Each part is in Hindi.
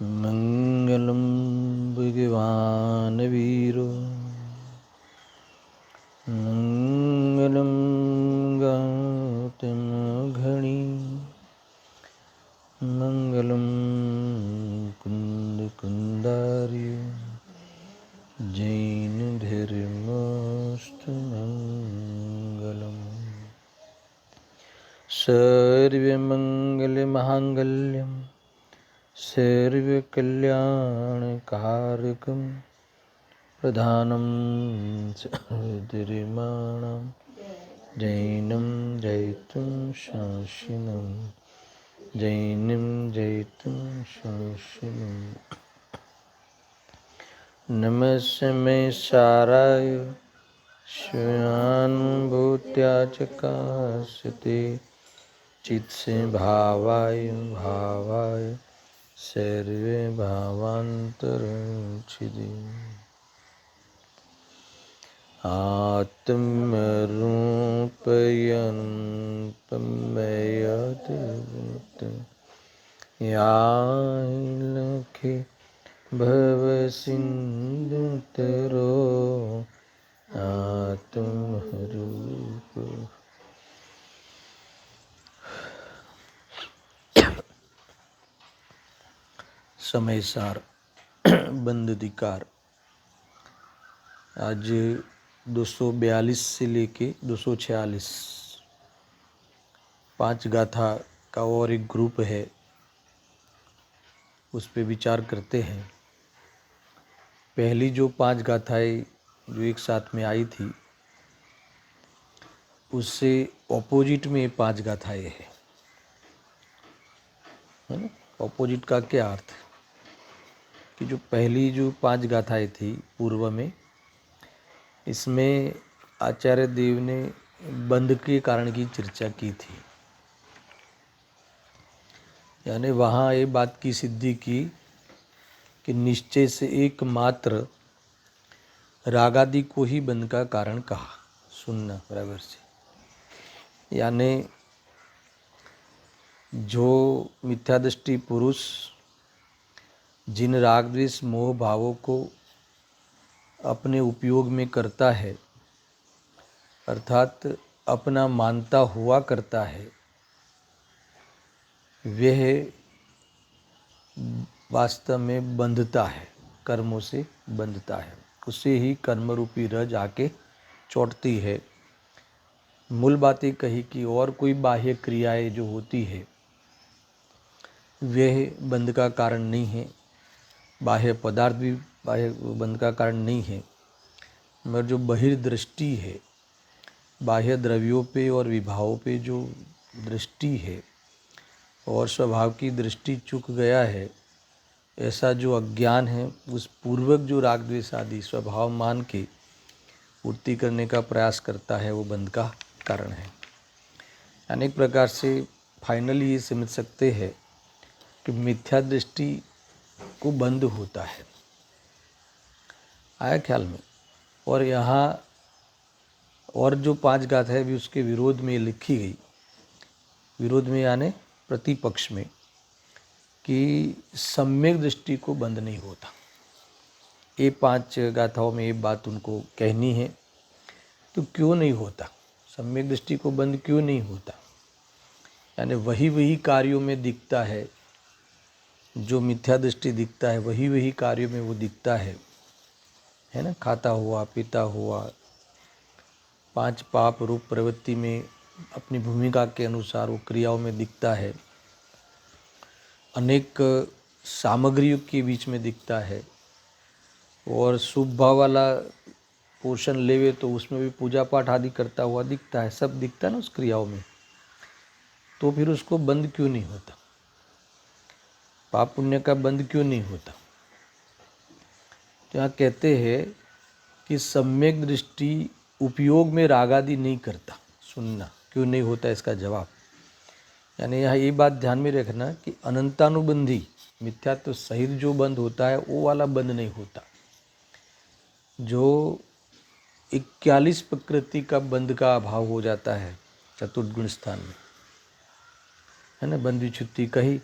मंगलम भगवान वीरो मंगलम गौतम घणी मंगलम कुंद कुंदार्य जैन धर्मस्तु मंगलम सर्वमंगल मांगल्यम सर्वकल्याणकारकं प्रधानं सर्वधर्माणां जैनं जयितुं शासिनं जैनं जयितुं शासिनं नमस्मै साराय स्वानुभूत्या चकाशते चित्से भावाय भावाय सर्वे भावान्तरच्छिदे आत्मरूपयन्तं मयद्भूत यालखे भवसिन्धुतरो आत्मरूप। समय सार बंद अधिकार आज 242 से लेके 246 5 गाथा का और एक ग्रुप है, उस पे विचार करते हैं। पहली जो 5 गाथाएं जो एक साथ में आई थी उससे ऑपोजिट में 5 गाथाएं है ना। ऑपोजिट का क्या अर्थ कि जो पहली जो 5 गाथाएं थी पूर्व में, इसमें आचार्य देव ने बंध के कारण की चर्चा की थी, यानी वहाँ ये बात की सिद्धि की कि निश्चय से एकमात्र रागादि को ही बंध का कारण कहा। सुनना बराबर से, यानी जो मिथ्यादृष्टि पुरुष जिन राग द्वेष मोह भावों को अपने उपयोग में करता है, अर्थात अपना मानता हुआ करता है, वह वास्तव में बंधता है, कर्मों से बंधता है, उसे ही कर्म रूपी रज आके चोटती है। मूल बातें कही कि और कोई बाह्य क्रियाएं जो होती है वह बंध का कारण नहीं है, बाह्य पदार्थ भी बाह्य बंध का कारण नहीं है, मगर जो बहिर्दृष्टि है, बाह्य द्रव्यों पे और विभावों पे जो दृष्टि है और स्वभाव की दृष्टि चूक गया है, ऐसा जो अज्ञान है उस पूर्वक जो राग द्वेष आदि स्वभाव मान के पूर्ति करने का प्रयास करता है, वो बंध का कारण है। अनेक प्रकार से फाइनली ये समझ सकते हैं कि मिथ्या दृष्टि को बंध होता है। आया ख्याल में। और यहाँ और जो 5 गाथाएं भी उसके विरोध में लिखी गई, विरोध में यानी प्रतिपक्ष में, कि सम्यक दृष्टि को बंध नहीं होता। ये 5 गाथाओं में ये बात उनको कहनी है। तो क्यों नहीं होता, सम्यक दृष्टि को बंध क्यों नहीं होता? यानी वही कार्यों में दिखता है, जो मिथ्या दृष्टि दिखता है वही कार्यों में वो दिखता है ना। खाता हुआ, पीता हुआ, 5 पाप रूप प्रवृत्ति में अपनी भूमिका के अनुसार वो क्रियाओं में दिखता है, अनेक सामग्रियों के बीच में दिखता है, और शुभ भाव वाला पोर्शन लेवे तो उसमें भी पूजा पाठ आदि करता हुआ दिखता है, सब दिखता है ना उस क्रियाओं में। तो फिर उसको बंध क्यों नहीं होता, पाप पुण्य का बंध क्यों नहीं होता? तो यहाँ कहते हैं कि सम्यक दृष्टि उपयोग में रागादि नहीं करता। सुनना क्यों नहीं होता इसका जवाब, यानी यहाँ ये बात ध्यान में रखना कि अनंतानुबंधी मिथ्यात्व सहित जो बंध होता है वो वाला बंध नहीं होता। जो 41 प्रकृति का बंध का अभाव हो जाता है चतुर्थ गुण स्थान में, है ना। बंध विच्छुत्ति कही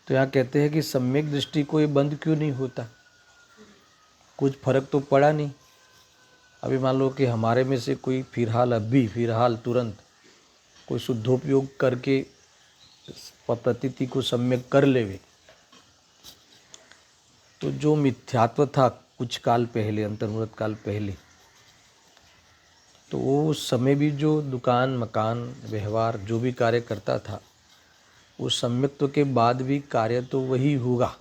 तो यहाँ कहते हैं कि सम्यक दृष्टि को ये बंद क्यों नहीं होता, कुछ फर्क तो पड़ा नहीं। अभी मान लो कि हमारे में से कोई फिलहाल तुरंत कोई शुद्धोपयोग करके प्रतीति को सम्यक कर लेवे, तो जो मिथ्यात्व था कुछ काल पहले, अंतर्मुहूर्त काल पहले, तो वो उस समय भी जो दुकान मकान व्यवहार जो भी कार्य करता था, उस सम्यक्त्व के बाद भी कार्य तो वही होगा,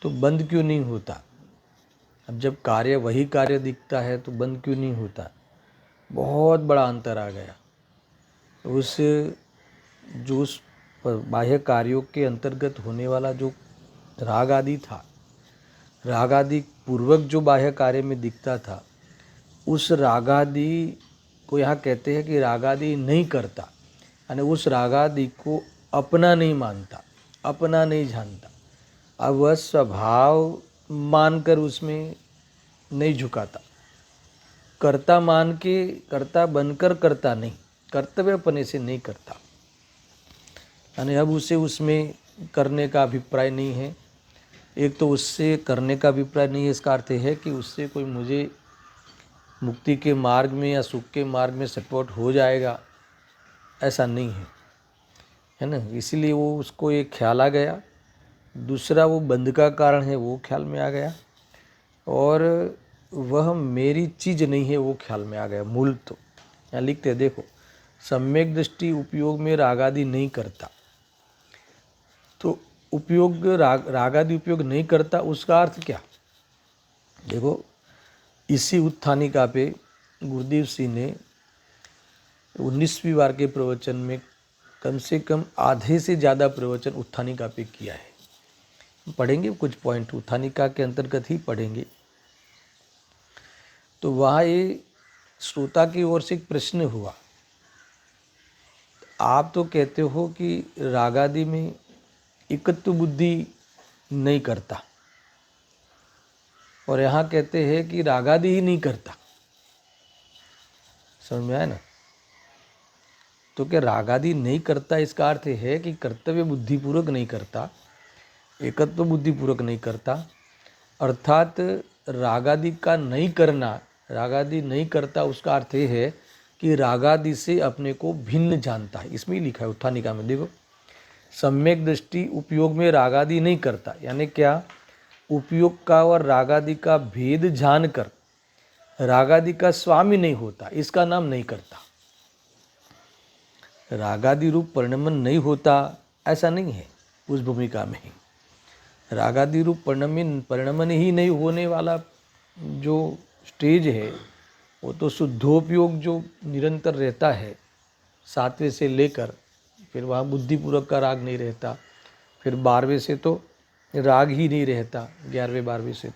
तो बंद क्यों नहीं होता। अब जब कार्य वही कार्य दिखता है तो बंद क्यों नहीं होता। बहुत बड़ा अंतर आ गया। उस बाह्य कार्यों के अंतर्गत होने वाला जो राग आदि था, राग आदि पूर्वक जो बाह्य कार्य में दिखता था, उस रागादि को यहाँ कहते हैं कि रागादि नहीं करता, यानी उस रागादि को अपना नहीं मानता, अपना नहीं जानता। अब वह स्वभाव मानकर उसमें नहीं झुकाता, कर्ता मान के, कर्ता बनकर करता नहीं, कर्तव्य अपने से नहीं करता, यानी अब उसे उसमें करने का अभिप्राय नहीं है। एक तो उससे करने का अभिप्राय नहीं है, इसका अर्थ है कि उससे कोई मुझे मुक्ति के मार्ग में या सुख के मार्ग में सपोर्ट हो जाएगा, ऐसा नहीं है ना। इसीलिए वो उसको एक ख्याल आ गया। दूसरा वो बंध का कारण है, वो ख्याल में आ गया, और वह मेरी चीज़ नहीं है, वो ख्याल में आ गया। मूल तो यहाँ लिखते हैं, देखो, सम्यक दृष्टि उपयोग में रागादि नहीं करता, तो उपयोग रागादि उपयोग नहीं करता, उसका अर्थ क्या। देखो, इसी उत्थानिका पे गुरुदेव सिंह ने 19वीं बार के प्रवचन में कम से कम आधे से ज़्यादा प्रवचन उत्थानिका पे किया है। पढ़ेंगे कुछ पॉइंट, उत्थानिका के अंतर्गत ही पढ़ेंगे। तो वहाँ ये श्रोता की ओर से एक प्रश्न हुआ, आप तो कहते हो कि रागादि में एकत्व बुद्धि नहीं करता, और यहाँ कहते हैं कि रागादि ही नहीं करता। समझ में आया ना। तो क्या रागादि नहीं करता, इसका अर्थ है कि कर्तव्य बुद्धिपूर्वक नहीं करता, एकत्व बुद्धिपूर्वक नहीं करता, अर्थात रागादि का नहीं करना, रागादि नहीं करता, उसका अर्थ ये है कि रागादि से अपने को भिन्न जानता है। इसमें ही लिखा है उत्थानिका में, देखो, सम्यक दृष्टि उपयोग में रागादि नहीं करता, यानी क्या, उपयोग का और रागादि का भेद जानकर रागादि का स्वामी नहीं होता, इसका नाम नहीं करता। रागादि रूप परिणमन नहीं होता, ऐसा नहीं है उस भूमिका में ही। रागादि रूप परिणमन ही नहीं होने वाला जो स्टेज है, वो तो शुद्धोपयोग जो निरंतर रहता है 7वें से लेकर, फिर वहाँ बुद्धिपूर्वक का राग नहीं रहता, फिर 12वें से तो राग ही नहीं रहता, 11वें 12वें से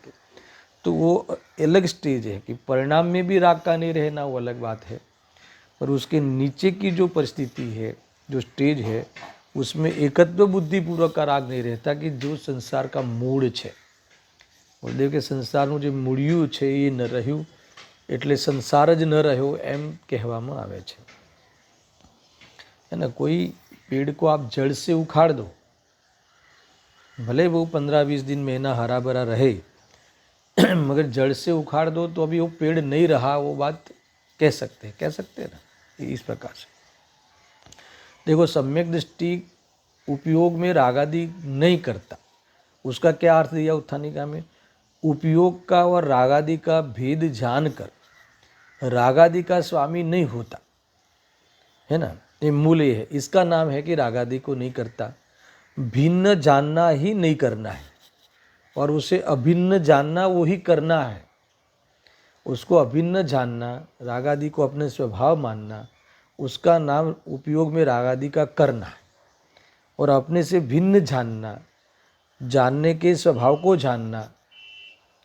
तो वो अलग स्टेज है कि परिणाम में भी राग का नहीं रहना, वो अलग बात है। पर उसके नीचे की जो परिस्थिति है, जो स्टेज है, उसमें एकत्व बुद्धिपूर्वक का राग नहीं रहता, कि जो संसार का मूળ છે, બળદેવ કે સંસારનું જે મૂળિયું છે એ ન રહ્યું, એટલે સંસાર જ ન રહ્યો એમ કહેવામાં આવે છે। है ना। कोई पेड़ को आप जड़ से उखाड़ दो, भले वो 15-20 दिन महीना हरा भरा रहे, मगर जड़ से उखाड़ दो तो अभी वो पेड़ नहीं रहा, वो बात कह सकते हैं ना, इस प्रकार से। देखो, सम्यक दृष्टि उपयोग में रागादि नहीं करता, उसका क्या अर्थ दिया उत्थानिका में, उपयोग का और रागादि का भेद जानकर रागादि का स्वामी नहीं होता, है ना। ये मूल ये है, इसका नाम है कि रागादि को नहीं करता। भिन्न जानना ही नहीं करना है, और उसे अभिन्न जानना वो ही करना है। उसको अभिन्न जानना, रागादि को अपने स्वभाव मानना, उसका नाम उपयोग में रागादि का करना है। और अपने से भिन्न जानना, जानने के स्वभाव को जानना,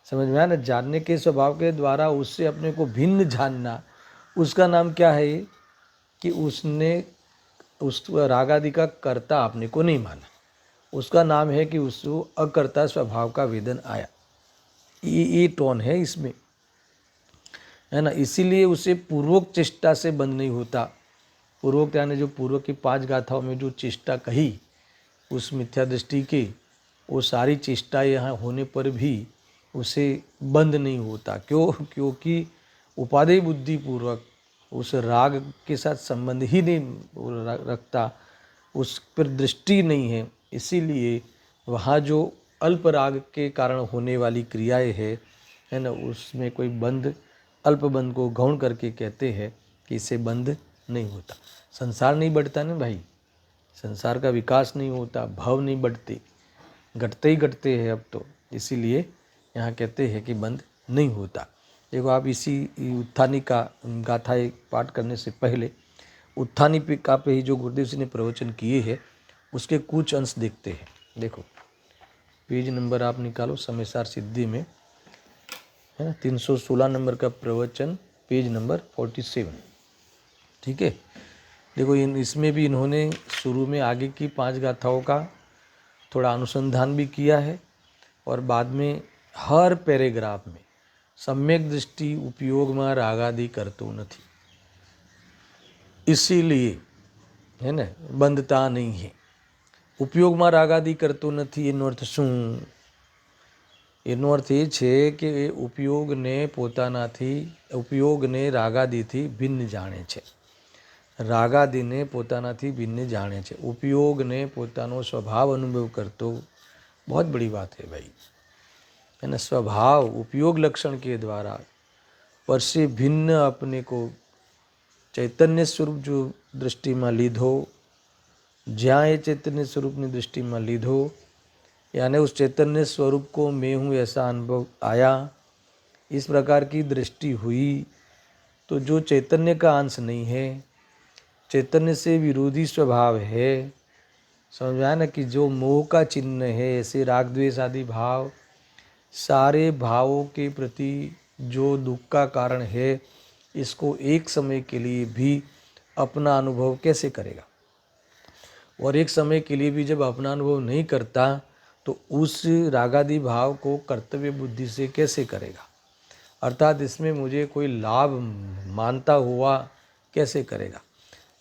समझ में आया ना, जानने के स्वभाव के द्वारा उससे अपने को भिन्न जानना, उसका नाम क्या है, ये कि उसने उस रागादि का कर्ता अपने को नहीं माना, उसका नाम है कि उसको अकर्ता स्वभाव का वेदन आया। ये टोन है इसमें, है ना। इसीलिए उसे पूर्वोक्त चेष्टा से बंद नहीं होता। पूर्वोक्त यानी जो पूर्व की 5 गाथाओं में जो चेष्टा कही, उस मिथ्या दृष्टि के वो सारी चेष्टाएं यहाँ होने पर भी उसे बंद नहीं होता। क्यों? क्योंकि उपादेय बुद्धि पूर्वक उस राग के साथ संबंध ही नहीं रखता, उस पर दृष्टि नहीं है। इसीलिए वहाँ जो अल्प राग के कारण होने वाली क्रियाएं है ना, उसमें कोई बंध, अल्प बंध को गौण करके कहते हैं कि इससे बंध नहीं होता। संसार नहीं बढ़ता ना भाई, संसार का विकास नहीं होता, भाव नहीं बढ़ते, घटते ही घटते हैं अब तो। इसीलिए यहाँ कहते हैं कि बंध नहीं होता। देखो आप इसी उत्थानिका गाथा पाठ करने से पहले उत्थानिका पे ही जो गुरुदेव जी ने प्रवचन किए हैं उसके कुछ अंश देखते हैं। देखो पेज नंबर आप निकालो, समय सार सिद्धि में है ना, 316 नंबर का प्रवचन, पेज नंबर 47। ठीक है, देखो इसमें भी इन्होंने शुरू में आगे की 5 गाथाओं का थोड़ा अनुसंधान भी किया है और बाद में हर पैराग्राफ में सम्यक दृष्टि उपयोग में रागादि करतो नहीं, इसीलिए है ने बंधता नहीं है। उपयोग में रागादि करतो नहीं એનો અર્થ શું? એનો અર્થ એ છે કે ઉપયોગને પોતાનાથી, ઉપયોગને રાગાદિથી ભિન્ન જાણે છે, રાગાદિને પોતાનાથી भिन्न जाने છે, उपयोगने પોતાનો स्वभाव अनुभव करतो। बहुत बड़ी बात है भाई, है ना। स्वभाव उपयोग लक्षण के द्वारा पर से भिन्न अपने को चैतन्य स्वरूप जो दृष्टि में लीधो, ज्યાં ये चैतन्य स्वरूप ने दृष्टि में लीधो, यानी उस चैतन्य स्वरूप को मैं हूँ ऐसा अनुभव आया, इस प्रकार की दृष्टि हुई, तो जो चैतन्य का अंश नहीं है, चैतन्य से विरोधी स्वभाव है, समझ में आया ना, कि जो मोह का चिन्ह है, ऐसे राग द्वेष आदि भाव, सारे भावों के प्रति जो दुख का कारण है, इसको एक समय के लिए भी अपना अनुभव कैसे करेगा? और एक समय के लिए भी जब अपना अनुभव नहीं करता तो उस रागादि भाव को कर्तव्य बुद्धि से कैसे करेगा? अर्थात इसमें मुझे कोई लाभ मानता हुआ कैसे करेगा?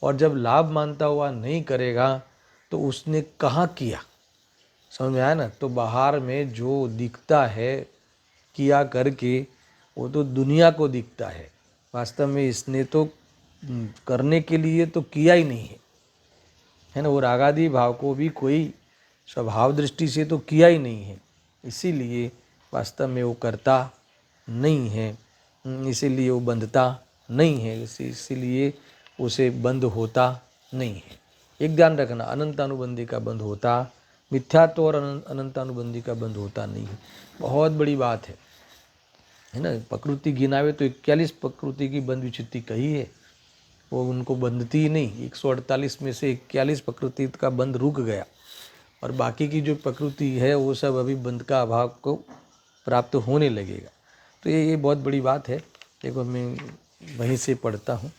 और जब लाभ मानता हुआ नहीं करेगा तो उसने कहाँ किया? समझ में आया ना। तो बाहर में जो दिखता है किया करके, वो तो दुनिया को दिखता है, वास्तव में इसने तो करने के लिए तो किया ही नहीं है ना। वो रागादि भाव को भी कोई स्वभाव दृष्टि से तो किया ही नहीं है, इसीलिए वास्तव में वो करता नहीं है, इसीलिए वो बंधता नहीं है, इसीलिए उसे बंध होता नहीं है। एक ध्यान रखना, अनंतानुबंधी का बंध होता, मिथ्यात्व और अनंतानुबंधी का बंध होता नहीं है। बहुत बड़ी बात है ना। प्रकृति गिनावे तो 41 प्रकृति की बंध विचित्ति कही है, वो उनको बंधती ही नहीं। 148 में से 41 प्रकृति का बंध रुक गया और बाकी की जो प्रकृति है वो सब अभी बंध का अभाव को प्राप्त होने लगेगा। तो ये बहुत बड़ी बात है। देखो मैं वहीं से पढ़ता हूँ,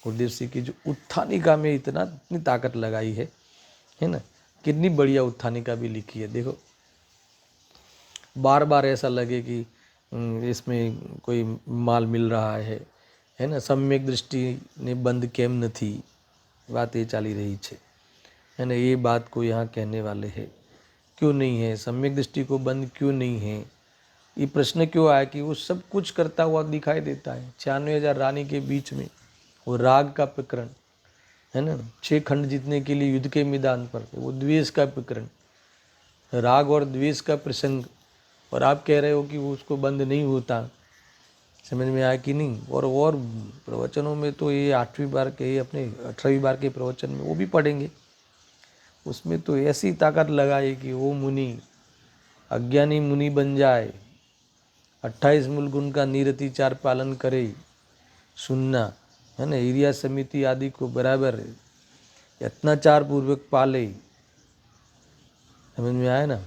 गुरुदेव सिंह की जो उत्थानिका में इतनी ताकत लगाई है ना, कितनी बढ़िया उत्थानिका भी लिखी है। देखो बार बार ऐसा लगे कि इसमें कोई माल मिल रहा है ना। सम्यक दृष्टि ने बंद केम नहीं, बात ये चाली रही है ना। ये बात को यहाँ कहने वाले हैं, क्यों नहीं है सम्यक दृष्टि को बंद क्यों नहीं है? ये प्रश्न क्यों आया कि वो सब कुछ करता हुआ दिखाई देता है। 96,000 रानी के बीच में वो राग का प्रकरण है ना, 6 खंड जीतने के लिए युद्ध के मैदान पर वो द्वेष का प्रकरण, राग और द्वेष का प्रसंग, और आप कह रहे हो कि वो उसको बंद नहीं होता। समझ में आया कि नहीं? और प्रवचनों में तो ये 8वीं बार के, अपने 18वीं बार के प्रवचन में वो भी पढ़ेंगे, उसमें तो ऐसी ताकत लगाई कि वो मुनि अज्ञानी मुनि बन जाए, 28 मूल गुण का निरतिचार पालन करे, सुनना है ना, एरिया समिति आदि को बराबर यत्नाचार पूर्वक पाले। समझ में आया ना।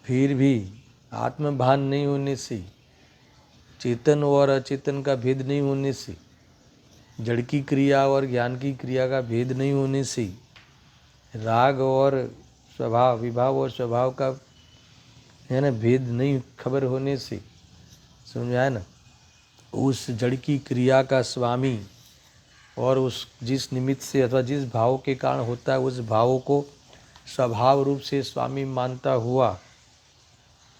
फिर भी आत्मभान नहीं होने से, चेतन और अचेतन का भेद नहीं होने से, जड़ की क्रिया और ज्ञान की क्रिया का भेद नहीं होने से, राग और स्वभाव, विभाव और स्वभाव का है ना भेद नहीं खबर होने से, समझ में आया ना, उस जड़ की क्रिया का स्वामी और उस जिस निमित्त से अथवा जिस भाव के कारण होता है उस भाव को स्वभाव रूप से स्वामी मानता हुआ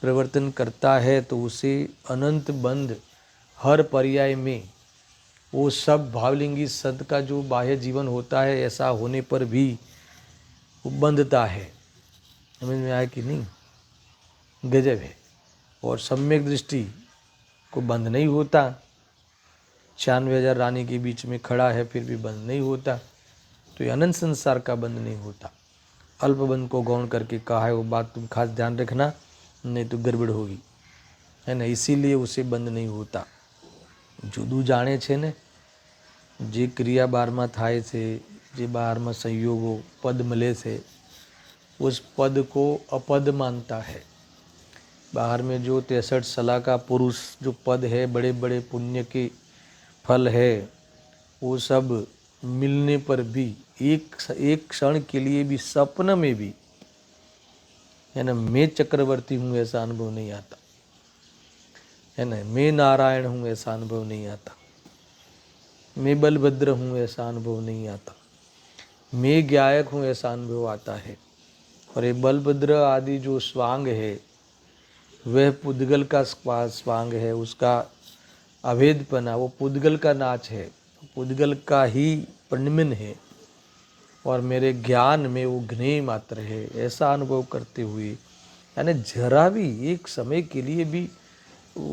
प्रवर्तन करता है तो उसे अनंत बंध हर पर्याय में वो सब भावलिंगी सत का जो बाह्य जीवन होता है ऐसा होने पर भी वो बंधता है। समझ में आया कि नहीं? गजब है। और सम्यक दृष्टि को बंद नहीं होता। 96,000 रानी के बीच में खड़ा है फिर भी बंद नहीं होता, तो ये अनंत संसार का बंद नहीं होता। अल्प बंद को गौण करके कहा है, वो बात तुम खास ध्यान रखना, नहीं तो गड़बड़ होगी, है ना। इसीलिए उसे बंद नहीं होता। જુદું જાણે છે ને, જે ક્રિયા બારમાં થાય છે, જે બારમાં સંયોગો પદ મળે છે, उस पद को अपद मानता है। बाहर में जो 63 सला का पुरुष जो पद है, बड़े बड़े पुण्य के फल है, वो सब मिलने पर भी एक क्षण के लिए भी सपन में भी, है ना, मैं चक्रवर्ती हूँ ऐसा अनुभव नहीं आता, है ना, मैं नारायण हूँ ऐसा अनुभव नहीं आता, मैं बलभद्र हूँ ऐसा अनुभव नहीं आता, मैं गायक हूँ ऐसा अनुभव आता है। और ये बलभद्र आदि जो स्वांग है वह पुद्गल का स्वांग है, उसका अभेदपना वो पुद्गल का नाच है, पुद्गल का ही परिणमन है, और मेरे ज्ञान में वो ज्ञेय मात्र है ऐसा अनुभव करते हुए, यानी जरा भी एक समय के लिए भी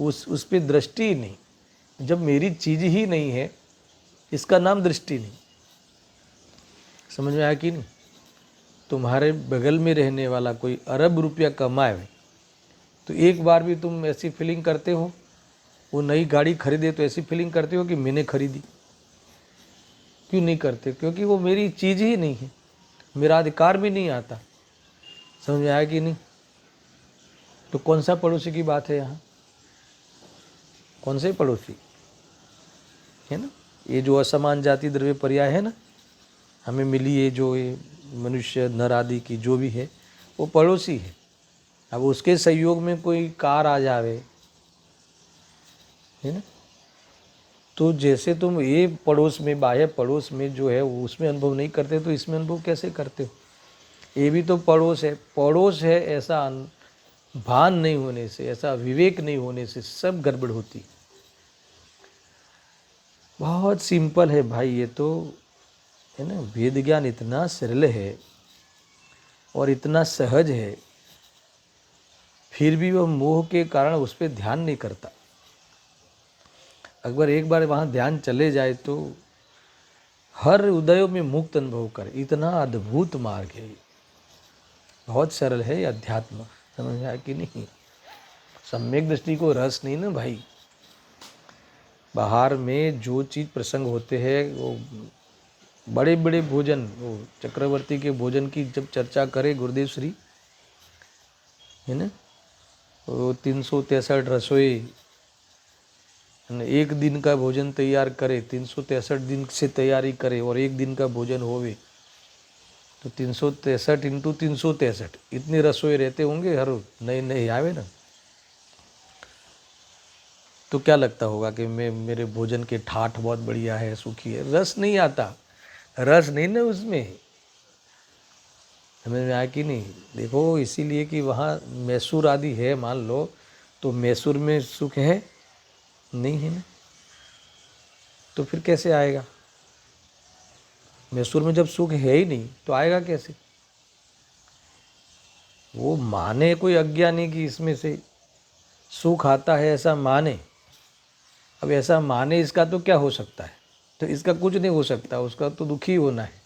उस पे दृष्टि ही नहीं। जब मेरी चीज़ ही नहीं है इसका नाम दृष्टि नहीं। समझ में आया कि नहीं? तुम्हारे बगल में रहने वाला कोई अरब रुपया कमाए तो एक बार भी तुम ऐसी फीलिंग करते हो, वो नई गाड़ी खरीदे तो ऐसी फीलिंग करते हो कि मैंने खरीदी? क्यों नहीं करते? क्योंकि वो मेरी चीज़ ही नहीं है, मेरा अधिकार भी नहीं आता। समझ में आया कि नहीं? तो कौन सा पड़ोसी की बात है यहाँ? कौन से पड़ोसी है ना? ये जो असमान जाति द्रव्य पर्याय है ना, हमें मिली है जो ये मनुष्य नर आदि की जो भी है वो पड़ोसी है। अब उसके सहयोग में कोई कार आ जावे, है ना, तो जैसे तुम ये पड़ोस में, बाह्य पड़ोस में जो है उसमें अनुभव नहीं करते तो इसमें अनुभव कैसे करते हो? ये भी तो पड़ोस है। पड़ोस है ऐसा भान नहीं होने से, ऐसा विवेक नहीं होने से सब गड़बड़ होती। बहुत सिंपल है भाई ये तो, है ना। वेद ज्ञान इतना सरल है और इतना सहज है, फिर भी वह मोह के कारण उस पर ध्यान नहीं करता। अगर एक बार वहाँ ध्यान चले जाए तो हर उदयों में मुक्त अनुभव करे। इतना अद्भुत मार्ग है, बहुत सरल है ये अध्यात्म। समझ आया कि नहीं? सम्यक दृष्टि को रस नहीं ना भाई। बाहर में जो चीज़ प्रसंग होते हैं, वो बड़े बड़े भोजन, वो चक्रवर्ती के भोजन की जब चर्चा करे गुरुदेव श्री, है ना, वो 363 रसोई, एक दिन का भोजन तैयार करे, 363 दिन से तैयारी करे और एक दिन का भोजन होवे तो 363 इंटू 363 इतनी रसोई रहते होंगे, हर नए नए आवे ना। तो क्या लगता होगा कि मेरे भोजन के ठाठ बहुत बढ़िया है, सूखी है, रस नहीं आता, रस नहीं ना उसमें। समझ में आया कि नहीं? देखो, इसीलिए कि वहाँ मैसूर आदि है मान लो, तो मैसूर में सुख है नहीं है ना, तो फिर कैसे आएगा? मैसूर में जब सुख है ही नहीं तो आएगा कैसे? वो माने कोई अज्ञानी कि इसमें से सुख आता है, ऐसा माने। अब ऐसा माने इसका तो क्या हो सकता है? तो इसका कुछ नहीं हो सकता, उसका तो दुखी होना है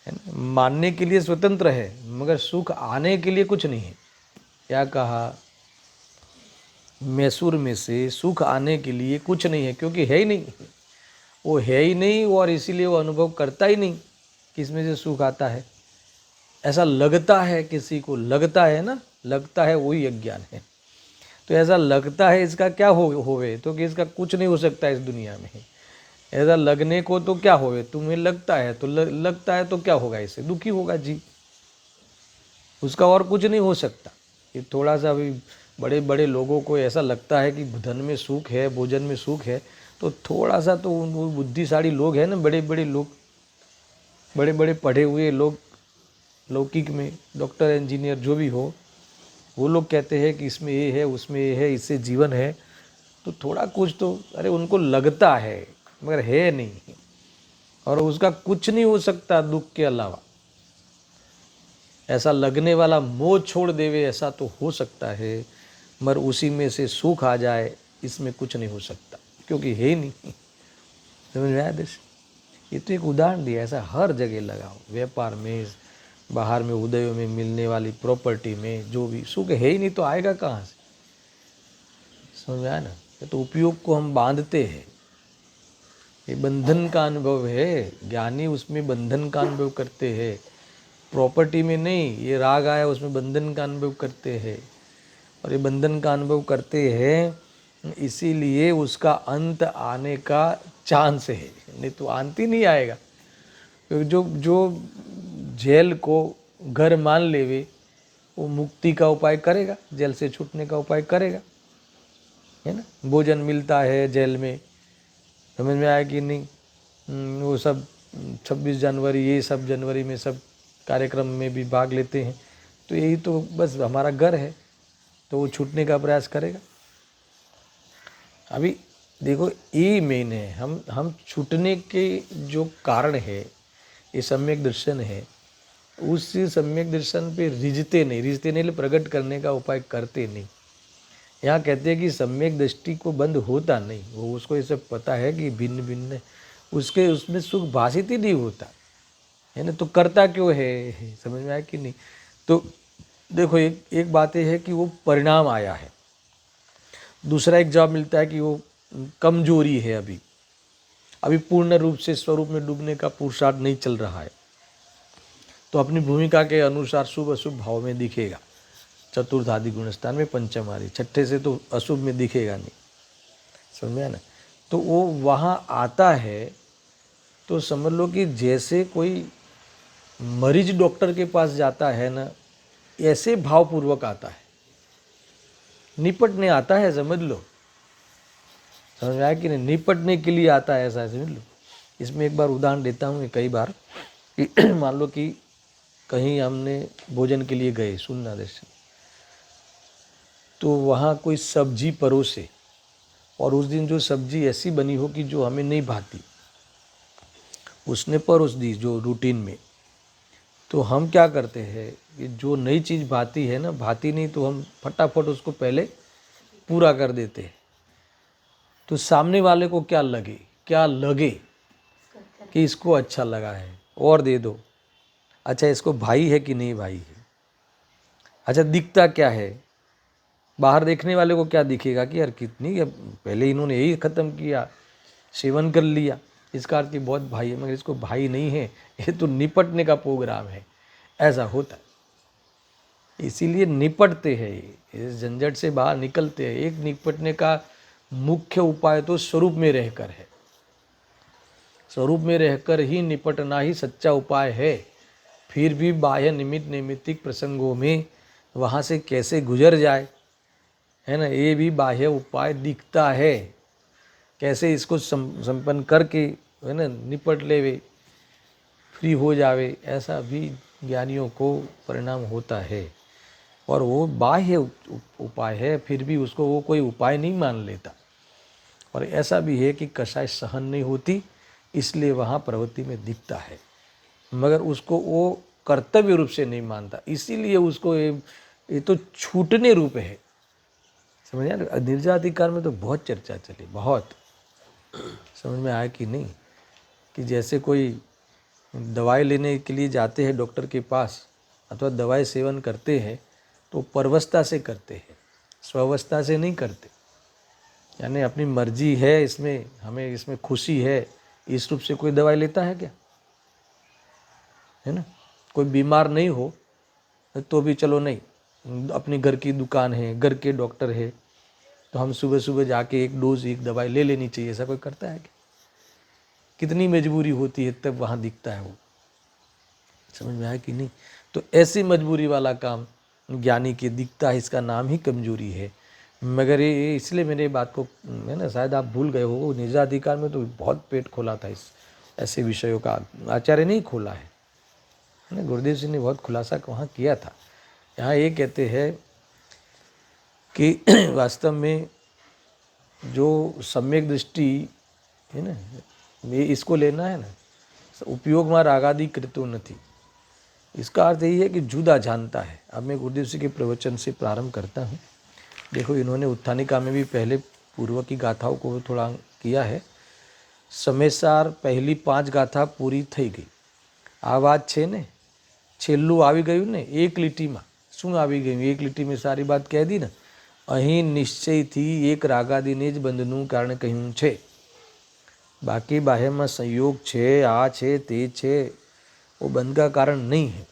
ना? मानने के लिए स्वतंत्र है मगर सुख आने के लिए कुछ नहीं है। क्या कहा? मैसूर में से सुख आने के लिए कुछ नहीं है, क्योंकि है ही नहीं, वो है ही नहीं, और इसीलिए वो अनुभव करता ही नहीं कि इसमें से सुख आता है। ऐसा लगता है, किसी को लगता है ना, लगता है वही अज्ञान है। तो ऐसा लगता है इसका क्या होवे? तो कि इसका कुछ नहीं हो सकता इस दुनिया में। ऐसा लगने को तो क्या होवे? तुम्हें लगता है तो लगता है तो क्या होगा? इससे दुखी होगा जी, उसका और कुछ नहीं हो सकता। ये थोड़ा सा भी बड़े बड़े लोगों को ऐसा लगता है कि धन में सुख है, भोजन में सुख है, तो थोड़ा सा तो बुद्धिशाली लोग हैं ना, बड़े बड़े लोग, बड़े बड़े पढ़े हुए लोग, लौकिक में डॉक्टर इंजीनियर जो भी हो, वो लोग कहते हैं कि इसमें ये है, उसमें ये है, इससे जीवन है, तो थोड़ा कुछ तो अरे उनको लगता है मगर है नहीं, और उसका कुछ नहीं हो सकता दुख के अलावा। ऐसा लगने वाला मोह छोड़ देवे ऐसा तो हो सकता है, मगर उसी में से सुख आ जाए इसमें कुछ नहीं हो सकता, क्योंकि है ही नहीं। समझ में आया दर्शन? ये तो एक उदाहरण दिया, ऐसा हर जगह लगाओ, व्यापार में, बाहर में, उदयों में मिलने वाली प्रॉपर्टी में, जो भी सुख है ही नहीं तो आएगा कहाँ से? समझ में आया ना? ये तो उपयोग को हम बांधते हैं, ये बंधन का अनुभव है, ज्ञानी उसमें बंधन का अनुभव करते हैं, प्रॉपर्टी में नहीं। ये राग आया उसमें बंधन का अनुभव करते हैं, और ये बंधन का अनुभव करते हैं इसीलिए उसका अंत आने का चांस है, नहीं तो अंत ही नहीं आएगा। क्योंकि जो जो जेल को घर मान लेवे वो मुक्ति का उपाय करेगा, जेल से छूटने का उपाय करेगा, है ना? भोजन मिलता है जेल में, समझ में आया कि नहीं? वो सब 26 जनवरी, ये सब जनवरी में सब कार्यक्रम में भी भाग लेते हैं, तो यही तो बस हमारा घर है, तो वो छूटने का प्रयास करेगा। अभी देखो ये मेन है, हम छूटने के जो कारण है, ये सम्यक दर्शन है, उस सम्यक दर्शन पे रिझते नहीं, प्रकट करने का उपाय करते नहीं। यहाँ कहते हैं कि सम्यक दृष्टि को बंद होता नहीं, वो उसको ये सब पता है कि भिन्न भिन्न उसके उसमें सुख भाषित ही नहीं होता है ना, तो करता क्यों है? समझ में आया कि नहीं? तो देखो एक बात ये है कि वो परिणाम आया है, दूसरा एक जवाब मिलता है कि वो कमजोरी है, अभी पूर्ण रूप से स्वरूप में डूबने का पुरुषार्थ नहीं चल रहा है, तो अपनी भूमिका के अनुसार शुभ अशुभ भाव में दिखेगा, चतुर्थ आदि गुणस्थान में पंचम आदि, छठे से तो अशुभ में दिखेगा नहीं। समझ में आया ना? तो वो वहाँ आता है तो समझ लो कि जैसे कोई मरीज डॉक्टर के पास जाता है ना, ऐसे भावपूर्वक आता है, निपटने आता है, समझ लो। समझ में आया कि नहीं? निपटने के लिए आता है, ऐसा समझ लो। इसमें एक बार उदाहरण देता हूँ कि कई बार कि मान लो कि कहीं हमने भोजन के लिए गए, सुनना दर्शन, तो वहाँ कोई सब्जी परोसे, और उस दिन जो सब्जी ऐसी बनी हो कि जो हमें नहीं भाती, उसने परोस दी जो रूटीन में, तो हम क्या करते हैं कि जो नई चीज़ भाती है ना, भाती नहीं तो हम फटाफट उसको पहले पूरा कर देते हैं, तो सामने वाले को क्या लगे कि इसको अच्छा लगा है और दे दो। अच्छा इसको भाई है कि नहीं भाई है? अच्छा दिखता क्या है? बाहर देखने वाले को क्या दिखेगा कि यार कितनी, पहले इन्होंने यही ख़त्म किया, सेवन कर लिया, इसका अर्थ बहुत भाई है, मगर इसको भाई नहीं है, ये तो निपटने का प्रोग्राम है, ऐसा होता है। इसीलिए निपटते हैं, इस झंझट से बाहर निकलते हैं। एक निपटने का मुख्य उपाय तो स्वरूप में रहकर है, स्वरूप में रहकर ही निपटना ही सच्चा उपाय है। फिर भी बाह्य निमित्त नैमित्तिक प्रसंगों में वहाँ से कैसे गुजर जाए, है ना, ये भी बाह्य उपाय दिखता है, कैसे इसको संपन्न करके, है ना, निपट लेवे, फ्री हो जावे, ऐसा भी ज्ञानियों को परिणाम होता है। और वो बाह्य उपाय है, फिर भी उसको वो कोई उपाय नहीं मान लेता। और ऐसा भी है कि कषाय सहन नहीं होती, इसलिए वहाँ प्रवृत्ति में दिखता है, मगर उसको वो कर्तव्य रूप से नहीं मानता, इसीलिए उसको ये तो छूटने रूप है। समझ आया? निर्जाधिकार में तो बहुत चर्चा चली, बहुत। समझ में आया कि नहीं? कि जैसे कोई दवाई लेने के लिए जाते हैं डॉक्टर के पास, अथवा दवाई सेवन करते हैं, तो परवस्था से करते हैं, स्वावस्था से नहीं करते। यानी अपनी मर्जी है इसमें, हमें इसमें खुशी है, इस रूप से कोई दवाई लेता है क्या? है ना? कोई बीमार नहीं हो तो भी चलो नहीं, अपनी घर की दुकान है, घर के डॉक्टर है, तो हम सुबह सुबह जाके एक डोज एक दवाई ले लेनी चाहिए, ऐसा कोई करता है क्या? कितनी मजबूरी होती है तब वहाँ दिखता है वो। समझ में आया कि नहीं? तो ऐसी मजबूरी वाला काम ज्ञानी के दिखता है, इसका नाम ही कमजोरी है। मगर ये इसलिए मेरे बात को, है ना, शायद आप भूल गए हो, निजाधिकार में तो बहुत पेट खोला था इस ऐसे विषयों का, आचार्य नहीं खोला है, गुरुदेव सिंह ने बहुत खुलासा वहाँ किया था। यहाँ ये कहते हैं कि वास्तव में जो सम्यक दृष्टि है ना, ये इसको लेना है ना, उपयोगમાં રાગાદી કરતો નથી। इसका अर्थ यही है कि जुदा जानता है। अब मैं गुरुदेव सिंह के प्रवचन से प्रारंभ करता हूँ। देखो, इन्होंने उत्थानिका में भी पहले पूर्व की गाथाओं को थोड़ा किया है। સમયસાર પહેલી 5 ગાથા પૂરી થઈ ગઈ। આ વાત છે ને, છેલ્લું આવી ગયું ને એક લીટીમાં। શું આવી ગયું? એક લીટીમાં સારી વાત કહી દી ને। અહીં નિશ્ચયથી એક રાગાદીને જ બંધનું કારણ કહ્યું છે, બાકી બાહ્યમાં સંયોગ છે, આ છે, તે છે, वो बंध का कारण नहीं है।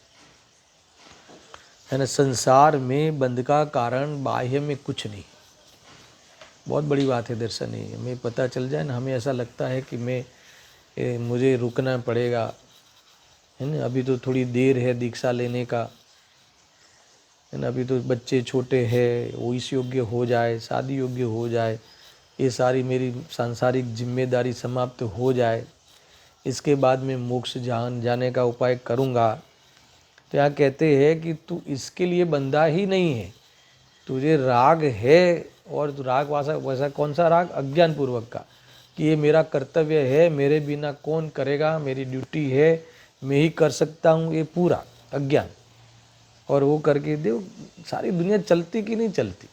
यानी संसार में बंध का कारण बाह्य में कुछ नहीं। बहुत बड़ी बात है दर्शन। ही हमें पता चल जाए ना, हमें ऐसा लगता है कि मुझे रुकना पड़ेगा, है ना, अभी तो थोड़ी देर है दीक्षा लेने का, है ना, अभी तो बच्चे छोटे हैं, वो इस योग्य हो जाए, शादी योग्य हो जाए, ये सारी मेरी सांसारिक जिम्मेदारी समाप्त हो जाए, इसके बाद में मोक्ष जाने का उपाय करूँगा। तो यहाँ कहते हैं कि तू इसके लिए बंधा ही नहीं है, तुझे राग है। और राग वैसा कौन सा राग? अज्ञान पूर्वक का, कि ये मेरा कर्तव्य है, मेरे बिना कौन करेगा, मेरी ड्यूटी है, मैं ही कर सकता हूँ, ये पूरा अज्ञान। और वो करके देखो सारी दुनिया चलती कि नहीं चलती।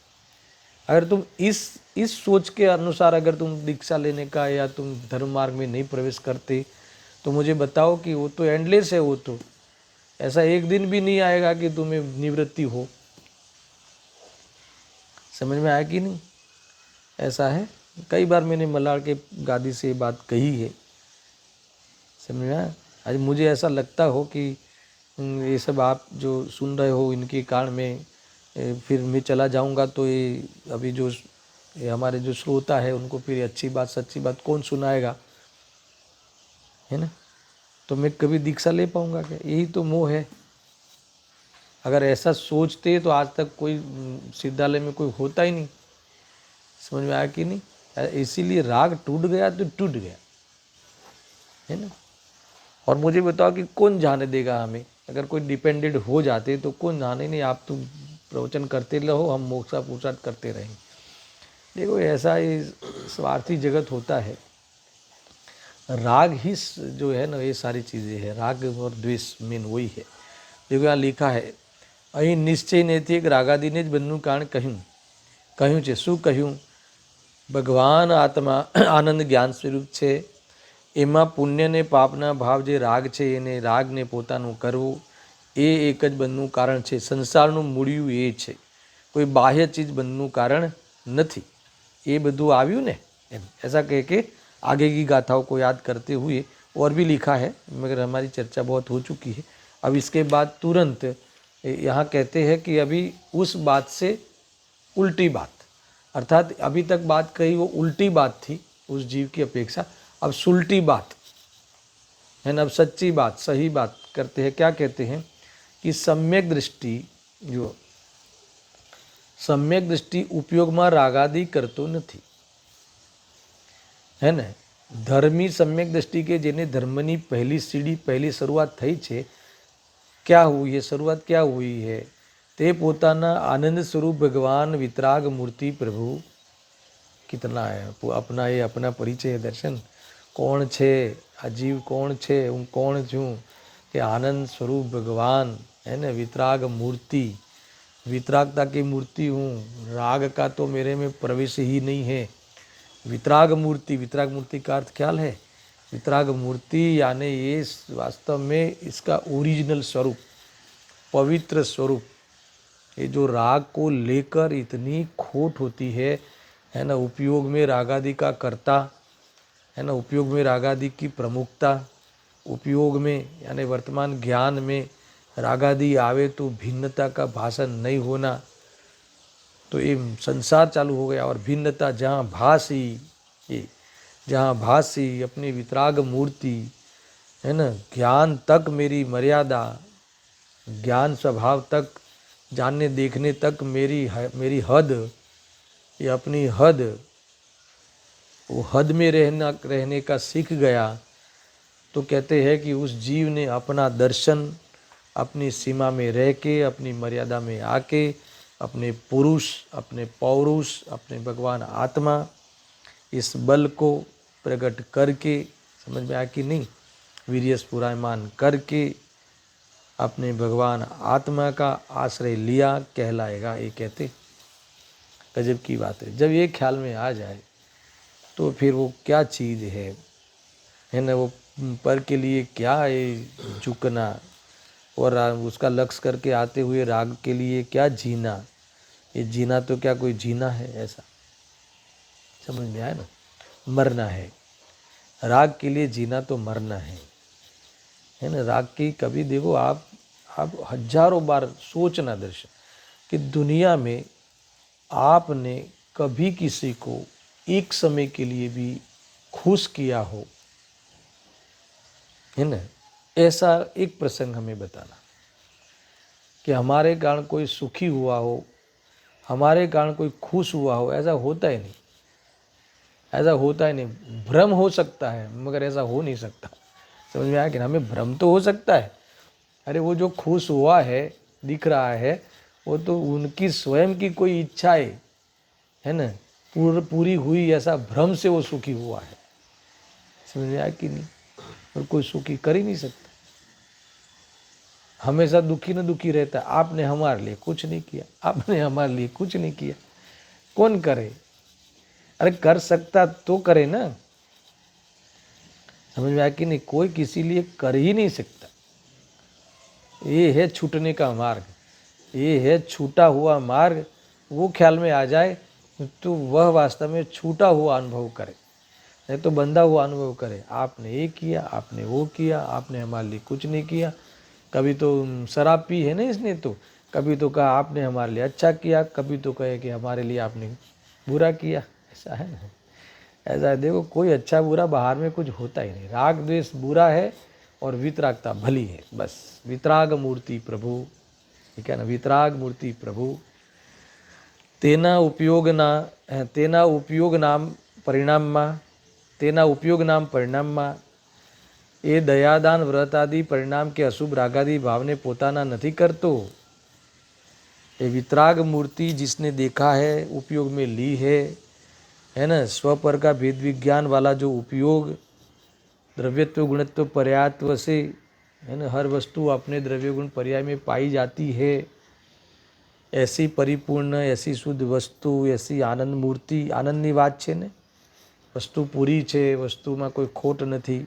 अगर तुम इस सोच के अनुसार अगर तुम दीक्षा लेने का या तुम धर्म मार्ग में नहीं प्रवेश करते, तो मुझे बताओ कि वो तो एंडलेस है। वो तो ऐसा एक दिन भी नहीं आएगा कि तुम्हें निवृत्ति हो। समझ में आया कि नहीं? ऐसा है। कई बार मैंने मलाड़ के गादी से ये बात कही है। समझ में आया? आज मुझे ऐसा लगता हो कि ये सब आप जो सुन रहे हो, इनके कारण में फिर मैं चला जाऊंगा, तो ये अभी जो ये हमारे जो श्रोता है उनको फिर अच्छी बात सच्ची बात कौन सुनाएगा, है ना? तो मैं कभी दीक्षा ले पाऊंगा क्या? यही तो मोह है। अगर ऐसा सोचते तो आज तक कोई सिद्धालय में कोई होता ही नहीं। समझ में आया कि नहीं? इसीलिए राग टूट गया तो टूट गया, है ना। और मुझे बताओ कि कौन जाने देगा हमें? अगर कोई डिपेंडेंट हो जाते तो कौन जाने नहीं। आप तुम प्रवचन करते रहो, हम मोक्षा पुरुषार्थ करते रहें। देखो ऐसा ये स्वार्थी जगत होता है। राग ही जो है ना, ये सारी चीज़ें है। राग और द्वेष मेन वही है। देखो यहाँ लिखा है, અહીં નિશ્ચય નથી એક રાગાદીને જ બંધનું કારણ કહ્યું છે। શું કહ્યું? ભગવાન આત્મા આનંદ જ્ઞાન સ્વરૂપ છે, એમાં પુણ્ય ને પાપના ભાવ જે રાગ છે એને રાગને પોતાનું કરવું એ એક જ બંધનું કારણ છે। સંસારનું મૂળિયું એ છે, કોઈ બાહ્ય ચીજ બંધનું કારણ નથી। એ બધું આવ્યું ને એમ। ऐसा कह के आगे की गाथाओं को याद करते हुए और भी लिखा है, मगर हमारी चर्चा बहुत हो चुकी है। अब इसके बाद तुरंत यहाँ कहते हैं कि अभी उस बात से उल्टी बात, अर्थात अभी तक बात कही वो उल्टी बात थी उस जीव की अपेक्षा, अब सुलटी बात है ना, अब सच्ची बात सही बात करते हैं। क्या कहते हैं कि सम्यक दृष्टि, जो सम्यक दृष्टि उपयोगમાં રાગાદી કરતો નથી, है ना। धर्मी सम्यक दृष्टि के જેને ધર્મની પહેલી સીડી પહેલી શરૂઆત થઈ છે, क्या हुई है शुरुआत? क्या हुई है? ते पोताना आनंद स्वरूप भगवान वितराग मूर्ति प्रभु। कितना है अपना, ये अपना परिचय दर्शन। कौन छे आ जीव? कौन छे? हूँ कौन छूँ? कि आनंद स्वरूप भगवान, है ना, वितराग मूर्ति, वितरागता की मूर्ति हूँ। राग का तो मेरे में प्रवेश ही नहीं है। वितराग मूर्ति, वितराग मूर्ति का अर्थ ख्याल है? वितराग मूर्ति यानी ये वास्तव में इसका ओरिजिनल स्वरूप, पवित्र स्वरूप। ये जो राग को लेकर इतनी खोट होती है ना, उपयोग में रागादि का कर्ता, है ना, उपयोग में रागादि की प्रमुखता, उपयोग में यानी वर्तमान ज्ञान में रागादि आवे तो भिन्नता का भाषण नहीं होना, तो ये संसार चालू हो गया। और भिन्नता जहाँ भासी, ये जहाँ भासी अपनी वितराग मूर्ति, है ना, ज्ञान तक मेरी मर्यादा, ज्ञान स्वभाव तक, जानने देखने तक मेरी हद, ये अपनी हद, वो हद में रहने का सीख गया। तो कहते हैं कि उस जीव ने अपना दर्शन अपनी सीमा में रह के, अपनी मर्यादा में आके, अपने पुरुष, अपने पौरुष, अपने भगवान आत्मा, इस बल को प्रकट करके, समझ में आया कि नहीं, वीर्य स्फुरायमान करके अपने भगवान आत्मा का आश्रय लिया कहलाएगा, ये कहते। गजब की बात है। जब ये ख्याल में आ जाए तो फिर वो क्या चीज़ है ना, वो पर के लिए क्या है झुकना, और उसका लक्ष्य करके आते हुए राग के लिए क्या जीना, ये जीना तो क्या कोई जीना है, ऐसा समझ में आया ना। मरना है, राग के लिए जीना तो मरना है ना। राग की कभी देखो आप हजारों बार सोचना दर्शन कि दुनिया में आपने कभी किसी को एक समय के लिए भी खुश किया हो, है ना। ऐसा एक प्रसंग हमें बताना कि हमारे कारण कोई सुखी हुआ हो, हमारे कारण कोई खुश हुआ हो, ऐसा होता ही नहीं, ऐसा होता ही नहीं। भ्रम हो सकता है मगर ऐसा हो नहीं सकता। समझ में आया कि हमें भ्रम तो हो सकता है, अरे वो जो खुश हुआ है दिख रहा है वो तो उनकी स्वयं की कोई इच्छा है ना, पूरी हुई, ऐसा भ्रम से वो सुखी हुआ है। समझ में आया कि नहीं। और कोई सुखी कर ही नहीं सकता, हमेशा दुखी न दुखी रहता है। आपने हमारे लिए कुछ नहीं किया, आपने हमारे लिए कुछ नहीं किया, कौन करे। अरे कर सकता तो करे ना। समझ में आया कि नहीं, कोई किसी लिए कर ही नहीं सकता। ये है छूटने का मार्ग, ये है छूटा हुआ मार्ग। वो ख्याल में आ जाए तो वह वास्तव में छूटा हुआ अनुभव करे, नहीं तो बंधा हुआ अनुभव करे। आपने ये किया, आपने वो किया, आपने हमारे लिए कुछ नहीं किया। कभी तो शराब पी है ना इसने, तो कभी तो कहा आपने हमारे लिए अच्छा किया, कभी तो कहे कि हमारे लिए आपने बुरा किया। ऐसा है ना, ऐसा है। देखो कोई अच्छा बुरा बाहर में कुछ होता ही नहीं। राग द्वेष बुरा है और वितरागता भली है, बस। वितराग मूर्ति प्रभु, ठीक है ना, वितराग मूर्ति प्रभु। तेना उपयोग नाम परिणामમાં, તેના ઉપયોગ નામ પરિણામમાં એ દયાદાન વ્રત આદि પરિણામ કે અશુभ रागादि भावने पोताना नहीं करतो। ये वितराग मूर्ति जिसने देखा है, उपयोग में ली है ना, स्वपर का भेद विज्ञान वाला जो उपयोग, द्रव्यत्व गुणत्व पर्यायत्व से, है ना, हर वस्तु अपने द्रव्य गुण पर्याय में पाई जाती है। ऐसी परिपूर्ण, ऐसी शुद्ध वस्तु, ऐसी आनंद मूर्ति, आनंदની વાત છે ને, વસ્તુ પૂરી છે, વસ્તુમાં કોઈ खोट નથી।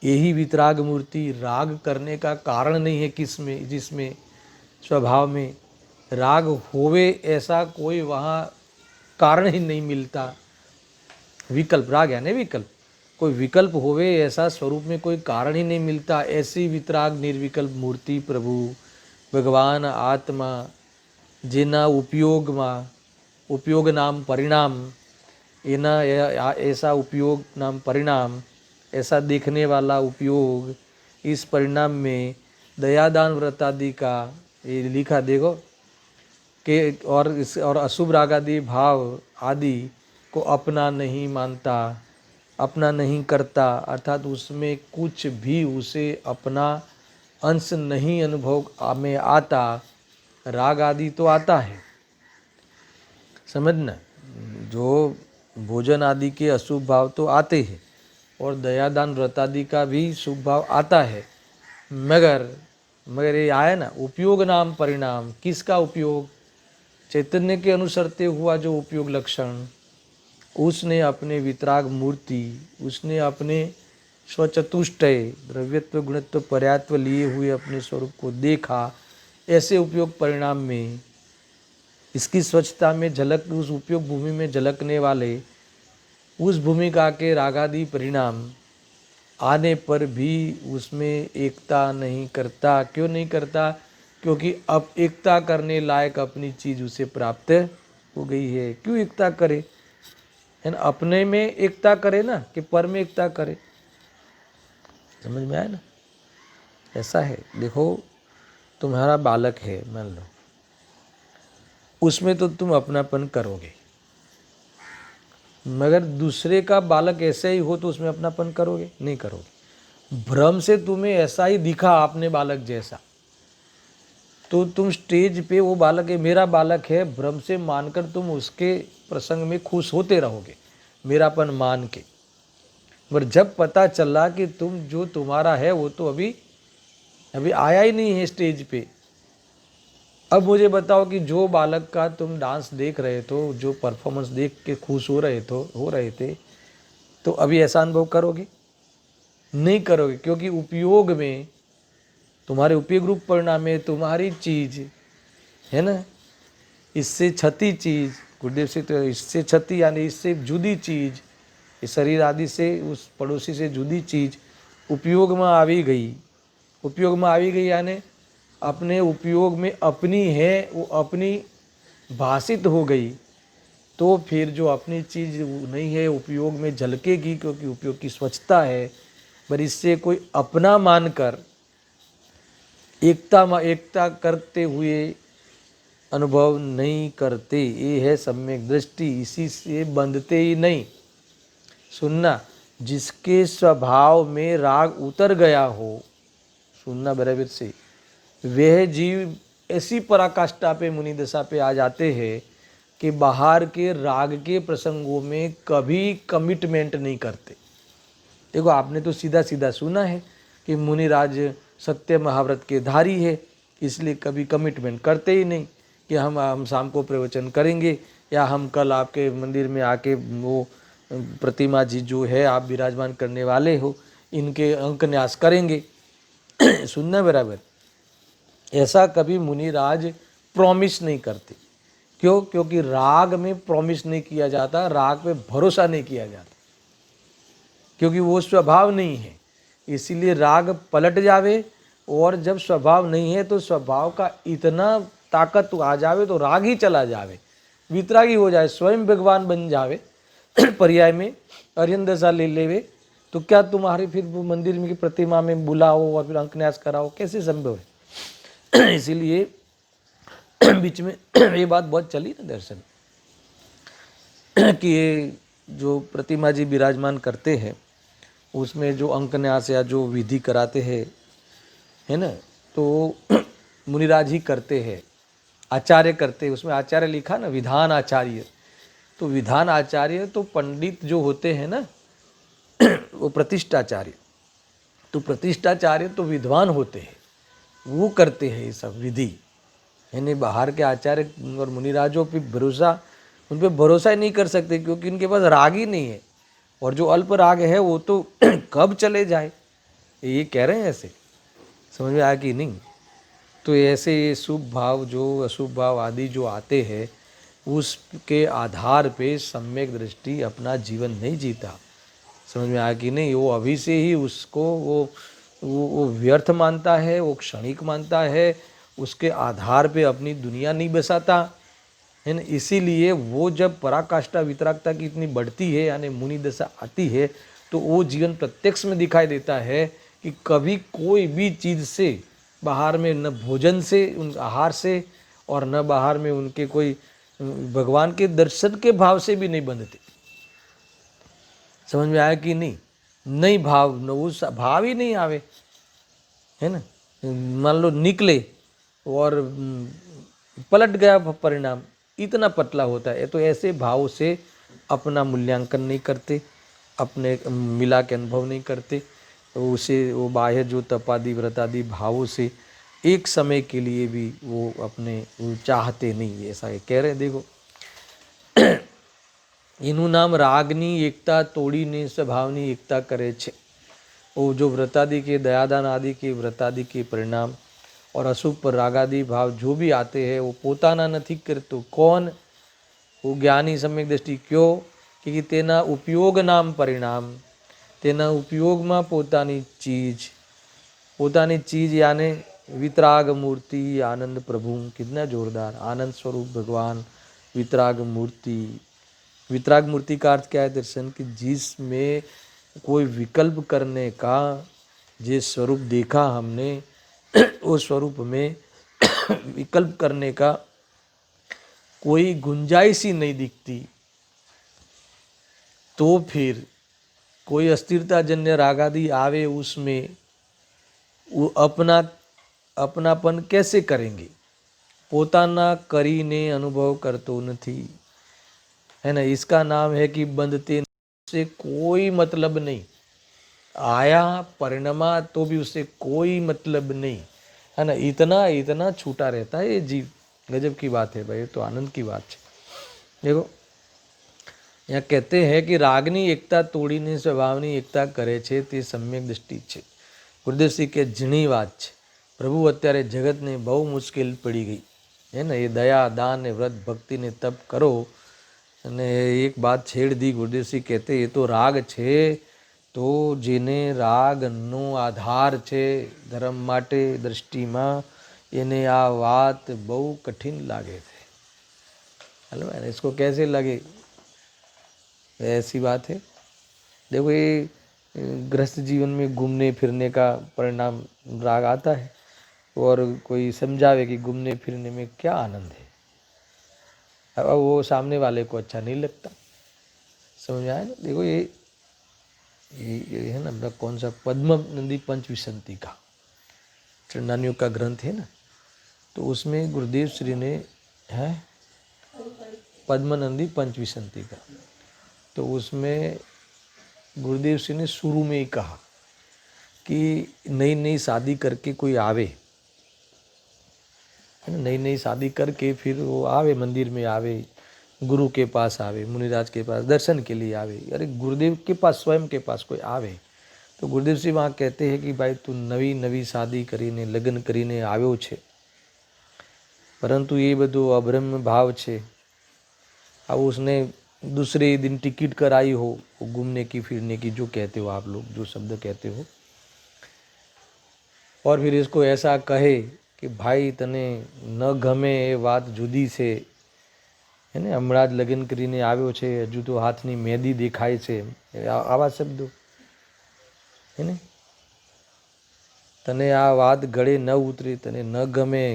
यही वितराग मूर्ति राग करने का कारण नहीं है किसमें, जिसमें स्वभाव में राग होवे ऐसा कोई वहाँ कारण ही नहीं मिलता। विकल्प, राग यानी विकल्प, कोई विकल्प होवे ऐसा स्वरूप में कोई कारण ही नहीं मिलता। ऐसी वितराग निर्विकल्प मूर्ति प्रभु भगवान आत्मा, जेना उपयोग नाम परिणाम, एना ऐसा उपयोग नाम परिणाम, ऐसा देखने वाला उपयोग, इस परिणाम में दयादान व्रत आदि का, ये लिखा देखो कि और अशुभ राग आदि भाव आदि को अपना नहीं मानता, अपना नहीं करता, अर्थात उसमें कुछ भी उसे अपना अंश नहीं अनुभव में आता। राग आदि तो आता है, समझना, जो भोजन आदि के अशुभ भाव तो आते हैं और दयादान व्रत आदि का भी शुभ भाव आता है, मगर ये आया ना उपयोग नाम परिणाम। किसका उपयोग? चैतन्य के अनुसरते हुआ जो उपयोग लक्षण, उसने अपने वितराग मूर्ति, उसने अपने स्वचतुष्टय द्रव्यत्व गुणत्व पर्यात्व लिए हुए अपने स्वरूप को देखा। ऐसे उपयोग परिणाम में इसकी स्वच्छता में झलक, उस उपयोग भूमि में झलकने वाले उस भूमिका के रागादि परिणाम आने पर भी उसमें एकता नहीं करता। क्यों नहीं करता? क्योंकि अब एकता करने लायक अपनी चीज़ उसे प्राप्त हो गई है। क्यों एकता करे, है ना, अपने में एकता करे ना, कि पर में एकता करे। समझ में आया ना, ऐसा है। देखो तुम्हारा बालक है मान लो, उसमें तो तुम अपनापन करोगे, मगर दूसरे का बालक ऐसे ही हो तो उसमें अपनापन करोगे? नहीं करोगे। भ्रम से तुम्हें ऐसा ही दिखा आपने बालक जैसा, तो तुम स्टेज पे वो बालक है, मेरा बालक है, भ्रम से मानकर तुम उसके प्रसंग में खुश होते रहोगे मेरापन मान के। पर जब पता चला कि तुम जो तुम्हारा है वो तो अभी अभी आया ही नहीं है स्टेज पे, अब मुझे बताओ कि जो बालक का तुम डांस देख रहे थे, जो परफॉर्मेंस देख के खुश हो रहे थे, तो अभी ऐसा अनुभव करोगे? नहीं करोगे, क्योंकि उपयोग में, तुम्हारे उपयोग रूप परिणाम में तुम्हारी चीज है ना, इससे छती चीज, गुरुदेव से तो इससे छती यानी इससे जुदी चीज, इस शरीर आदि से, उस पड़ोसी से जुदी चीज उपयोग में आ भी गई, उपयोग में आ भी गई यानी अपने उपयोग में अपनी है, वो अपनी भाषित हो गई, तो फिर जो अपनी चीज़ नहीं है उपयोग में झलकेगी, क्योंकि उपयोग की स्वच्छता है। पर इससे कोई अपना मानकर एकता करते हुए अनुभव नहीं करते, ये है सम्यक दृष्टि, इसी से बंधते ही नहीं। सुनना, जिसके स्वभाव में राग उतर गया हो, सुनना बराबर से, वह जीव ऐसी पराकाष्ठा पे, मुनि दशा पे आ जाते हैं कि बाहर के राग के प्रसंगों में कभी कमिटमेंट नहीं करते। देखो आपने तो सीधा सीधा सुना है कि मुनिराज सत्य महाव्रत के धारी है, इसलिए कभी कमिटमेंट करते ही नहीं कि हम शाम को प्रवचन करेंगे, या हम कल आपके मंदिर में आके वो प्रतिमा जी जो है आप विराजमान करने वाले हो, इनके अंकन्यास करेंगे। सुनना बराबर, ऐसा कभी मुनिराज प्रॉमिस नहीं करते। क्यों? क्योंकि राग में प्रॉमिस नहीं किया जाता, राग पे भरोसा नहीं किया जाता, क्योंकि वो स्वभाव नहीं है। इसीलिए राग पलट जावे, और जब स्वभाव नहीं है तो स्वभाव का इतना ताकत आ जावे तो राग ही चला जावे, वितरागी हो जाए, स्वयं भगवान बन जावे। पर्याय में अर्यन दशा ले लेवे, तो क्या तुम्हारी फिर मंदिर में की प्रतिमा में बुलाओ और फिर अंकन्यास कराओ, कैसे संभव है? इसीलिए बीच में ये बात बहुत चली ना दर्शन, कि ये जो प्रतिमा जी विराजमान करते हैं उसमें जो अंकन्यास या जो विधि कराते हैं, है ना, तो मुनिराज ही करते हैं, आचार्य करते हैं। उसमें आचार्य लिखा ना, विधान आचार्य, तो विधान आचार्य तो पंडित जो होते हैं ना, वो प्रतिष्ठाचार्य, तो प्रतिष्ठाचार्य तो विद्वान होते हैं, वो करते हैं ये सब विधि, यानी बाहर के आचार्य और मुनिराजों पे भरोसा, उन पे भरोसा ही नहीं कर सकते, क्योंकि उनके पास राग ही नहीं है, और जो अल्प राग है वो तो कब चले जाए, ये कह रहे हैं ऐसे। समझ में आया कि नहीं? तो ऐसे ये शुभ भाव जो अशुभ भाव आदि जो आते हैं, उसके आधार पे सम्यक दृष्टि अपना जीवन नहीं जीता। समझ में आया कि नहीं? वो अभी से ही उसको वो व्यर्थ मानता है, वो क्षणिक मानता है, उसके आधार पे अपनी दुनिया नहीं बसाता है ना। इसीलिए वो जब पराकाष्ठा वितरागता की इतनी बढ़ती है, यानी मुनि दशा आती है, तो वो जीवन प्रत्यक्ष में दिखाई देता है कि कभी कोई भी चीज़ से बाहर में, न भोजन से, उन आहार से, और न बाहर में उनके कोई भगवान के दर्शन के भाव से भी नहीं बंधते। समझ में आया कि नहीं? नहीं भाव, न उस भाव ही नहीं आवे, है ना। मान लो निकले और पलट गया परिणाम, इतना पतला होता है, तो ऐसे भाव से अपना मूल्यांकन नहीं करते, अपने मिला के अनुभव नहीं करते, तो उसे वो बाह्य जो तपादि व्रतादि भावों से एक समय के लिए भी वो अपने चाहते नहीं, ऐसा कह रहे हैं। देखो એનું નામ રાગની એકતા તોડીને સ્વભાવની એકતા કરે છે। वो जो व्रतादि के, दयादान आदि के व्रतादि के परिणाम और अशुभ पर रागादि भाव जो भी आते हैं, वो पोताना नहीं करतो। कौन? वो ज्ञानी सम्यक दृष्टि। क्यों? क्योंकि तेना उपयोग नाम परिणाम, तेना उपयोग में पोतानी चीज यानी वितराग मूर्ति, आनंद प्रभु, कितना जोरदार आनंद स्वरूप भगवान, वितराग मूर्ति। वितराग मूर्ति का अर्थ क्या है दर्शन? कि जिसमें कोई विकल्प करने का, जिस स्वरूप देखा हमने उस स्वरूप में विकल्प करने का कोई गुंजाइश ही नहीं दिखती, तो फिर कोई अस्थिरता जन्य राग आदि आवे उसमें वो अपनापन कैसे करेंगे? પોતાના કરીને અનુભવ કરતો નથી, है ना। इसका नाम है कि बंधते से कोई मतलब नहीं, आया परिणमा तो भी उससे कोई मतलब नहीं, है ना। इतना इतना छूटा रहता है ये जीव। गजब की बात है भाई, तो आनंद की बात है। देखो यहाँ कहते हैं कि रागनी एकता तोड़ीने स्वभावनी एकता करे છે તે સમ્યક દૃષ્ટિ છે। ગુરુદેવસિંહ કે ઝીણી વાત છે। પ્રભુ અત્યારે જગતને બહુ મુશ્કેલ પડી ગઈ, है ना। ये दया दान ने व्रत भक्ति ने तप करो। અને એક બાત છેડ દી ગુરુદેવસિંહ કહેતે એ તો રાગ છે, તો જેને રાગનો આધાર છે ધર્મ માટે દૃષ્ટિમાં, એને આ વાત બહુ કઠિન લાગે છે। हेलो, इसको कैसे लगे? ऐसी बात है। देखो ये गृहस्थ जीवन में घूमने फिरने का परिणाम राग आता है, और कोई समझावे कि घूमने फिरने में क्या आनंद है, अब वो सामने वाले को अच्छा नहीं लगता। समझ में आया ना। देखो ये है ना अपना कौन सा पद्म नंदी पंचविसंति का चंडानियों का ग्रंथ है ना, तो उसमें गुरुदेव श्री ने है पद्मनंदी पंचविसंति का, तो उसमें गुरुदेव श्री ने शुरू में ही कहा कि नई नई शादी करके कोई आवे, नई नई शादी करके फिर वो आवे मंदिर में आवे, गुरु के पास आवे, मुनिराज के पास दर्शन के लिए आवे। अरे गुरुदेव के पास स्वयं के पास कोई आवे तो गुरुदेव सिंह वहाँ कहते हैं कि भाई तू नवी नवी शादी करीने लग्न करीने આવ્યો છે, परंतु ये બધો अब्रह्म भाव છે। अब उसने दूसरे दिन टिकट कराई हो घूमने की फिरने की, जो कहते हो आप लोग, जो शब्द कहते हो, और फिर इसको ऐसा कहे कि भाई तने न गमे એ વાત જુદી છે, એને હમણાં જ લગ્ન કરીને આવ્યો છે, હજુ તો હાથની મહેંદી દેખાય છે, આવા શબ્દો, એને તને આ વાત ગળે ન ઉતરે, તને ન ગમે,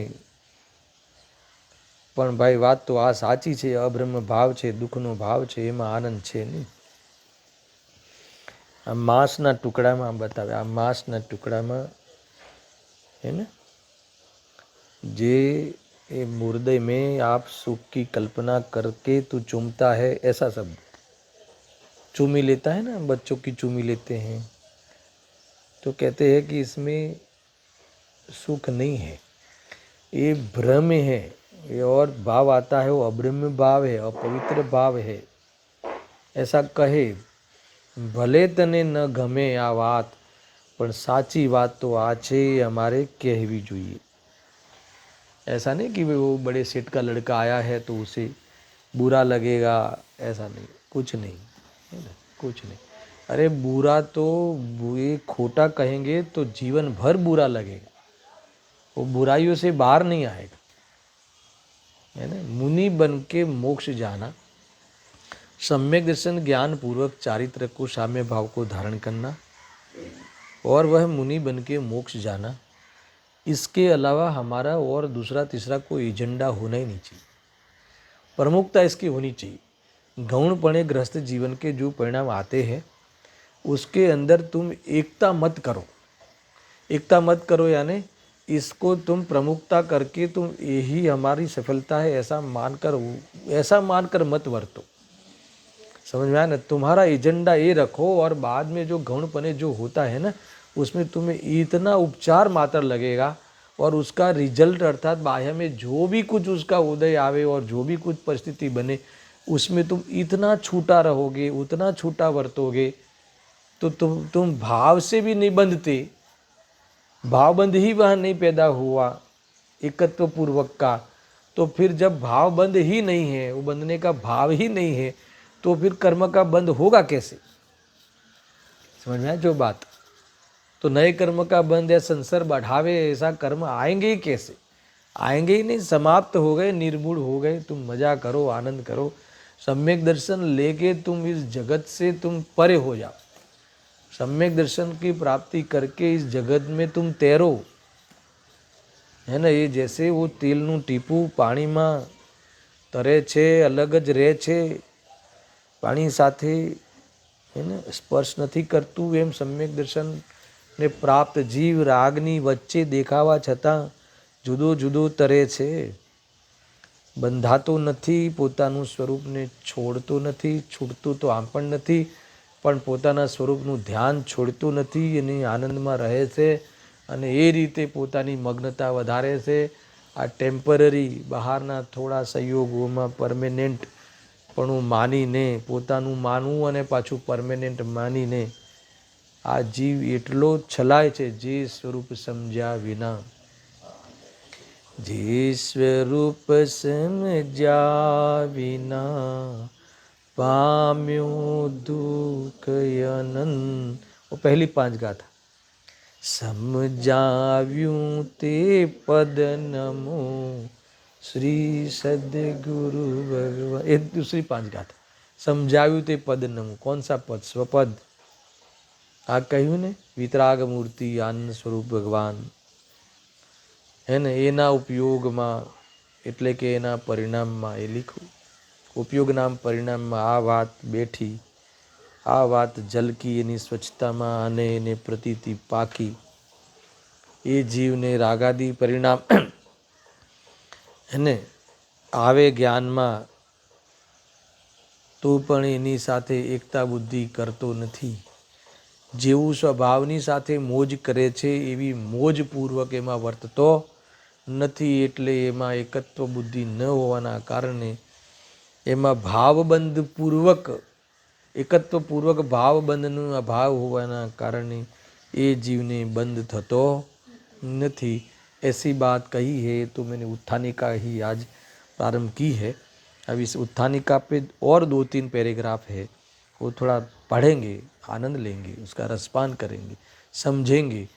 પણ ભાઈ વાત તો આ સાચી છે, અબ્રહ્મ ભાવ છે, દુઃખનો ભાવ છે, એમાં આનંદ છે નહીં। આ માંસના ટુકડામાં બતાવે, આ માંસના ટુકડામાં है ना, जे मुर्दे में आप सुख की कल्पना करके तू चूमता है, ऐसा शब्द चूमी लेता है ना, बच्चों की चूमी लेते हैं, तो कहते हैं कि इसमें सुख नहीं है, ये भ्रम है, ये और भाव आता है वो अब्रह्म भाव है, अपवित्र भाव है, ऐसा कहे। भले तने न गमे आ बात, पर साची बात तो आ छे हमारे कहवी જોઈએ। ऐसा नहीं कि वो बड़े सेठ का लड़का आया है तो उसे बुरा लगेगा, ऐसा नहीं, कुछ नहीं, है ना, कुछ नहीं। अरे बुरा तो ये खोटा कहेंगे तो जीवन भर बुरा लगेगा, वो बुराइयों से बाहर नहीं आएगा, है ना। मुनि बन के मोक्ष जाना, सम्यक दर्शन ज्ञान पूर्वक चारित्र को साम्य भाव को धारण करना, और वह मुनि बन के मोक्ष जाना, इसके अलावा हमारा और दूसरा तीसरा कोई एजेंडा होना ही नहीं चाहिए। प्रमुखता इसकी होनी चाहिए। गौणपणे ग्रस्त जीवन के जो परिणाम आते हैं उसके अंदर तुम एकता मत करो, एकता मत करो, यानी इसको तुम प्रमुखता करके तुम यही हमारी सफलता है ऐसा मानकर मत वर्तो। समझ में आया ना। तुम्हारा एजेंडा ये रखो, और बाद में जो गौणपने जो होता है ना, उसमें तुम्हें इतना उपचार मात्र लगेगा, और उसका रिजल्ट अर्थात बाह्य में जो भी कुछ उसका उदय आवे और जो भी कुछ परिस्थिति बने, उसमें तुम इतना छूटा रहोगे, उतना छूटा वर्तोगे, तो तुम भाव से भी नहीं बंधते, भावबंध ही वह नहीं पैदा हुआ एकत्व पूर्वक का, तो फिर जब भाव बंध ही नहीं है, वो बंधने का भाव ही नहीं है, तो फिर कर्म का बंध होगा कैसे? समझ में आया जो बात। तो नए कर्म का बंध या संसार बढ़ावे ऐसा कर्म आएंगे ही कैसे? आएंगे ही नहीं, समाप्त हो गए, निर्मूल हो गए। तुम मजा करो, आनंद करो, सम्यक दर्शन लेके तुम इस जगत से तुम परे हो जाओ, सम्यक दर्शन की प्राप्ति करके इस जगत में तुम तैरो, है ना। ये जैसे वो तेलનું ટીપું પાણીમાં તરે છે, અલગ જ રહે છે પાણી સાથે, એને સ્પર્શ નથી કરતું એમ સમ્યક દર્શનને પ્રાપ્ત જીવ રાગની વચ્ચે દેખાવા છતાં જુદો જુદો તરે છે. બંધાતો નથી, પોતાનું સ્વરૂપને છોડતો નથી, છૂટતું તો આમ પણ નથી, પણ પોતાના સ્વરૂપનું ધ્યાન છોડતું નથી અને આનંદમાં રહે છે અને એ રીતે પોતાની મગ્નતા વધારે છે. આ ટેમ્પરરી બહારના થોડા સંયોગોમાં પરમેનન્ટ પણ માનીને, પોતાનું માનવું અને પાછું પરમેનન્ટ માનીને આ જીવ એટલો છલાય છે જે સ્વરૂપ સમજ્યા વિના. જે સ્વરૂપ સમજ્યા વિના પામ્યો દુઃખ અનંત. પહેલી પાંચ ગાથા. સમજાવ્યું તે પદ નમો શ્રી સદગુરુ ભગવાન. એ दूसरी પાંચ ગાથા. સમજાવ્યું તે પદ નમો. कौन सा पद? स्वपद. આ કહ્યું ને, વિતરાગ મૂર્તિ આનંદ સ્વરૂપ ભગવાન, હે ને, એના ઉપયોગમાં એટલે કે એના પરિણામમાં એ લીખું. ઉપયોગના પરિણામમાં આ વાત બેઠી, આ વાત ઝલકી એની સ્વચ્છતામાં અને એને પ્રતીતિ પાકી. એ જીવને રાગાદી પરિણામ એને આવે જ્ઞાનમાં તો પણ એની સાથે એકતા બુદ્ધિ કરતો નથી. જેવું સ્વભાવની સાથે મોજ કરે છે એવી મોજપૂર્વક એમાં વર્તતો નથી. એટલે એમાં એકત્વ બુદ્ધિ ન હોવાના કારણે એમાં ભાવબંધપૂર્વક, એકત્વપૂર્વક ભાવબંધનો અભાવ હોવાના કારણે એ જીવને બંધ થતો નથી. ऐसी बात कही है तो मैंने उत्थानिका ही आज प्रारंभ की है. अब इस उत्थानिका पे और 2-3 पैराग्राफ है, वो थोड़ा पढ़ेंगे, आनंद लेंगे, उसका रसपान करेंगे, समझेंगे,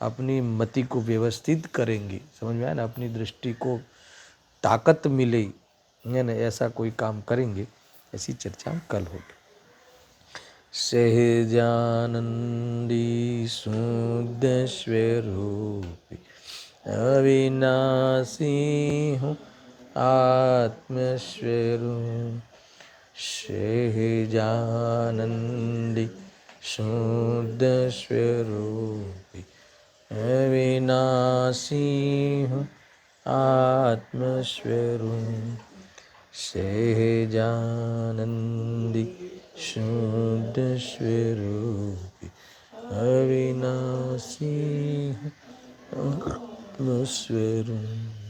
अपनी मति को व्यवस्थित करेंगे. समझ में आया ना? अपनी दृष्टि को ताकत मिले, है ना, ऐसा कोई काम करेंगे. ऐसी चर्चा कल होगी. सहजानंदी शुद्ध स्वरूपी अविनाशी हूँ आत्मस्वरूप. सहजानंदी शुद्ध स्वरूपी अविनाशी हूँ आत्मस्वरूप. सहजानंदी शुद्ध स्वरूपी अविनाशी हूँ आत्मस्वरूप.